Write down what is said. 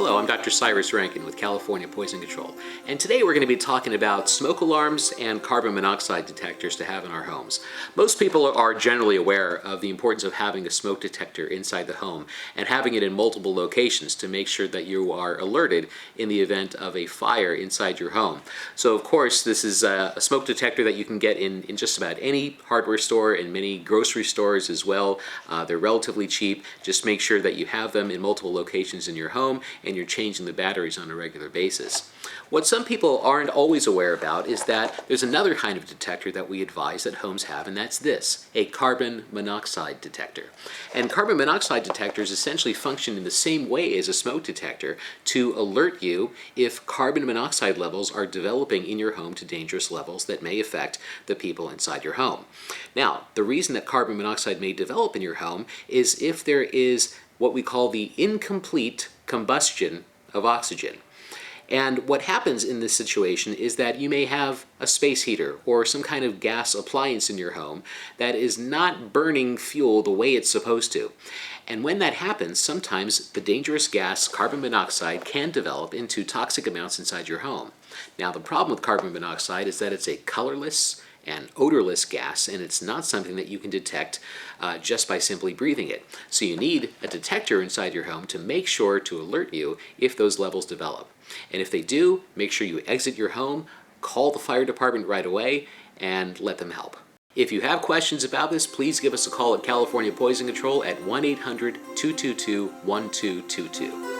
Hello, I'm Dr. Cyrus Rankin with California Poison Control, and today we're going to be talking about smoke alarms and carbon monoxide detectors to have in our homes. Most people are generally aware of the importance of having a smoke detector inside the home and having it in multiple locations to make sure that you are alerted in the event of a fire inside your home. So of course this is a smoke detector that you can get in just about any hardware store and many grocery stores as well. They're relatively cheap. Just make sure that you have them in multiple locations in your home and you're changing the batteries on a regular basis. What some people aren't always aware about is that there's another kind of detector that we advise that homes have, and that's this, a carbon monoxide detector. And carbon monoxide detectors essentially function in the same way as a smoke detector to alert you if carbon monoxide levels are developing in your home to dangerous levels that may affect the people inside your home. Now, the reason that carbon monoxide may develop in your home is if there is what we call the incomplete combustion of oxygen. And what happens in this situation is that you may have a space heater or some kind of gas appliance in your home that is not burning fuel the way it's supposed to. And when that happens, sometimes the dangerous gas, carbon monoxide, can develop into toxic amounts inside your home. Now, the problem with carbon monoxide is that it's a colorless and odorless gas, and it's not something that you can detect just by simply breathing it. So you need a detector inside your home to make sure to alert you if those levels develop. And if they do, make sure you exit your home, call the fire department right away, and let them help. If you have questions about this, please give us a call at California Poison Control at 1-800-222-1222.